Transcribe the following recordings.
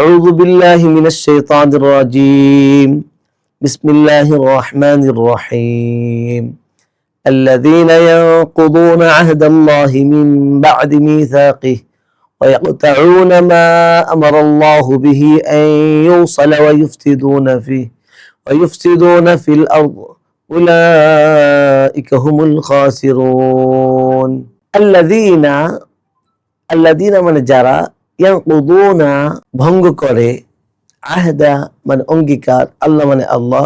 أعوذ بالله من الشيطان الرجيم بسم الله الرحمن الرحيم الذين ينقضون عهد الله من بعد ميثاقه ويقطعون ما أمر الله به أن يوصل ويفسدون في الأرض أولئك هم الخاسرون الذين من যারা ইয়ানকুদুনা ভঙ্গ করে আহদা মানে অঙ্গীকার, আল্লাহ মানে আল্লাহ,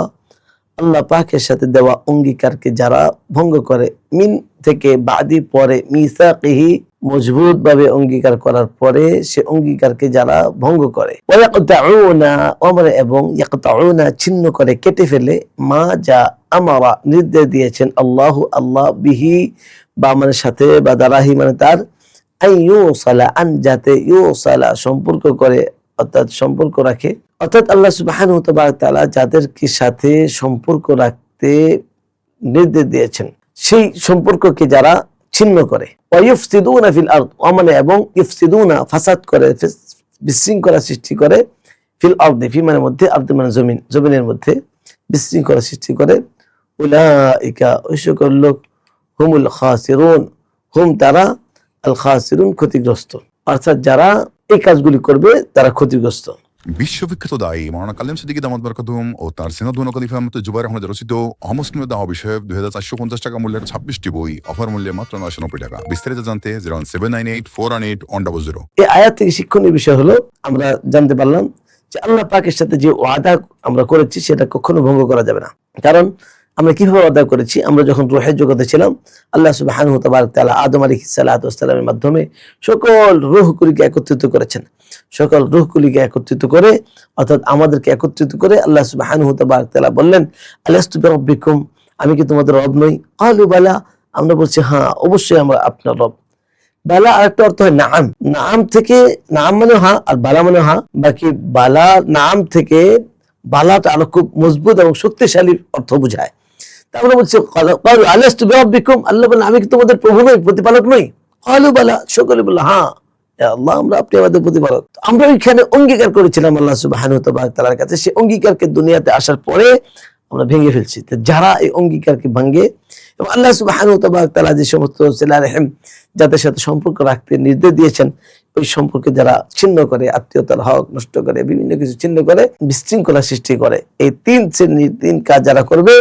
আল্লাহ পাকের সাথে দেওয়া অঙ্গীকারকে যারা ভঙ্গ করে, মিন থেকে বাদি পরে, মিসাকিহি মজবুত ভাবে অঙ্গীকার করার পরে সে অঙ্গীকারকে যারা ভঙ্গ করে, ওয়ায়াকতাউনা ওমরে এবং ইয়াকতাউনা ছিন্ন করে, কেটে ফেলে, মা যা আমারা নির্দেশ দিয়েছেন আল্লাহ আল্লাহ বিহি বা মানে সাথে বা দ্বারাহি মানে তার, যাতে সম্পর্ক করে অর্থাৎ সম্পর্ক রাখে, অর্থাৎ আল্লাহ সুবহানাহু ওয়া তাআলা যাদেরকে সাথে সম্পর্ক রাখতে নির্দেশ দিয়েছেন সেই সম্পর্ককে যারা ছিন্ন করে, ওয়াইফসিদুনা ফিল আরদ মানে এবং ইফসিদুনা ফাসাদ করে, বিশৃঙ্খলা সৃষ্টি করে, ফিল আরদি ফি মানে মধ্যে, আরদ মানে জমিন, জমিনের মধ্যে বিশৃঙ্খলা সৃষ্টি করে, উলাইকা ওই সকল লোক, হুমুল খাসিরুন হুম তারা, আল খাসিরুন ক্ষতিগ্রস্ত, অর্থাৎ যারা এই কাজগুলি করবে তারা ক্ষতিগ্রস্ত। বিশ্ববিখ্যাত দায়ী মাওলানা কালেম সিদ্দিকী দামাত বরকাতুহুম ও তার সিনাদুন খলিফা মুফতি জুবাইর আহমদ রচিত অমুসলিম দাওয়া বিষয়ক 2450 টাকা মূল্যের 26টি বই অফার মূল্যে মাত্র 990 টাকা। বিস্তারিত জানতে 01798418100। এই আয়াত থেকে শিক্ষণীয় বিষয় হলো আমরা জানতে পারলাম যে আল্লাহ পাকের সাথে যে ওয়াদা আমরা করেছি সেটা কখনো ভঙ্গ করা যাবে না। কারণ আমরা কিভাবে আদায় করেছি, আমরা যখন রূহের জগতে ছিলাম আল্লাহ সুবহানাহু ওয়া তাআলা আদম আলাইহিস সালাতু ওয়াস সালামের মাধ্যমে সকল রূহগুলিকে একত্রিত করেছেন, সকল রূহগুলিকে একত্রিত করে অর্থাৎ আমাদেরকে একত্রিত করে আল্লাহ সুবহানাহু ওয়া তাআলা বললেন আলাস্তু বিরাব্বিকুম, আমি কি তোমাদের রব নই? ক্বালু বালা, আমরা বলছি হ্যাঁ অবশ্যই আমরা আপনার রব। বালা আরেকটা অর্থ হয় নাম, নাম থেকে নাম মানে হ্যাঁ আর বালা মানে হ্যাঁ, বাকি বালা নাম থেকে বালাটা আরো খুব মজবুত এবং শক্তিশালী অর্থ বোঝায়। আমরা বলছি আলাস্তু বিরাব্বিকুম, আল্লাহ বলেন আমি কি তোমাদের প্রভু নই, প্রতিপালক নই? ক্বালু বালা, সকলে বলল হ্যাঁ আল্লাহ আমরা আপনি আমাদের প্রতিপালক। আমরা ওইখানে অঙ্গীকার করেছিলাম আল্লাহ সুবহানাহু ওয়া তাআলার কাছে, সেই অঙ্গীকারকে দুনিয়াতে আসার পরে আমরা ভেঙে ফেলছি। যারা এই অঙ্গীকারকে ভাঙে এবং আল্লাহ সুবহানাহু ওয়া তাআলা যে সমস্ত সিলা রহিম যাদের সাথে সম্পর্ক রাখতে নির্দেশ দিয়েছেন ওই সম্পর্কে যারা ছিন্ন করে, আত্মীয়তার হক নষ্ট করে, বিভিন্ন কিছু ছিন্ন করে, বিশৃঙ্খলা সৃষ্টি করে, এই তিন শ্রেণীর তিন কাজ যারা করবে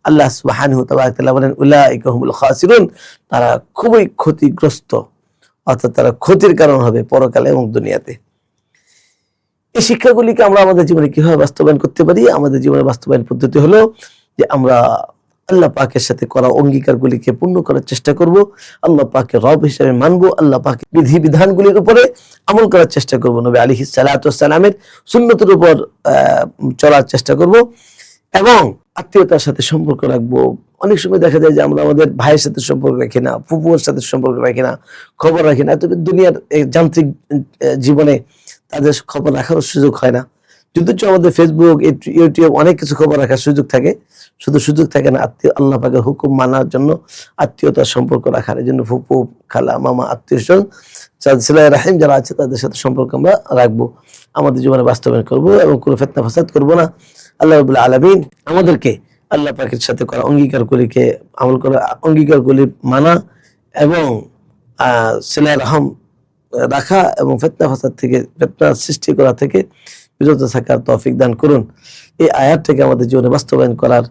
আল্লাহ সুবহানাহু ওয়া তাআলা বলেন উলাইকা হুমুল খাসিরুন, তারা খুবই ক্ষতিগ্রস্ত, অর্থাৎ তারা ক্ষতির কারণ হবে পরকালে এবং দুনিয়াতে। এই শিক্ষাগুলিকে আমরা আমাদের জীবনে কিভাবে বাস্তবায়ন করতে পারি? আমাদের জীবনে বাস্তবায়ন পদ্ধতি হলো যে আমরা আল্লাহ পাকের সাথে করা অঙ্গীকারগুলিকে পূর্ণ করার চেষ্টা করব, আল্লাহ পাকে রব হিসেবে মানবো, আল্লাহ পাকের বিধি বিধানগুলির উপরে আমল করার চেষ্টা করব, নবী আলাইহিস সালাতু ওয়াস সালামের সুন্নতের উপর চলার চেষ্টা করব এবং আত্মীয়তার সাথে সম্পর্ক রাখবো। অনেক সময় দেখা যায় যে আমরা আমাদের ভাইয়ের সাথে সম্পর্ক রাখি না, ফুপুর সাথে সম্পর্ক রাখি না, খবর রাখি না, তবে দুনিয়ার এই যান্ত্রিক জীবনে তাদের খবর রাখার সুযোগ হয় না। যদিও আমাদের ফেসবুক, ইউটিউব অনেক কিছু খবর রাখার সুযোগ থাকে, শুধু সুযোগ থাকে না আত্মীয় আল্লাহ পাকের হুকুম মানার জন্য আত্মীয়তার সম্পর্ক রাখার। এই জন্য ফুপু, খালা, মামা, আত্মীয় স্বজন সিলা রাহিম যারা আছে তাদের সাথে সম্পর্ক আমরা রাখবো, আমাদের জীবনে বাস্তবায়ন করব এবং কোনো ফিতনা ফাসাদ করবো না। আল্লাহ রাব্বুল আলামিন আমাদেরকে আল্লাহ পাকের সাথে করা অঙ্গীকারগুলিকে আমল করা, অঙ্গীকারগুলি মানা এবং সিলা রাহম রাখা এবং ফিতনা ফাসাদ থেকে, ফিতনা সৃষ্টি করা থেকে বিরত থাকার তৌফিক দান করুন। এই আয়াতটাকে আমাদের জীবনে বাস্তবায়ন করার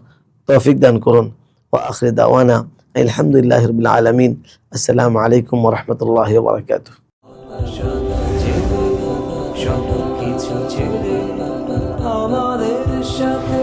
তৌফিক দান করুন। ওয়া আখিরু দাওয়ানা আলহামদুলিল্লাহি রাব্বিল আলামিন। আসসালামু আলাইকুম ওয়া রাহমাতুল্লাহি ওয়া বারাকাতুহু। আমাদের সাথে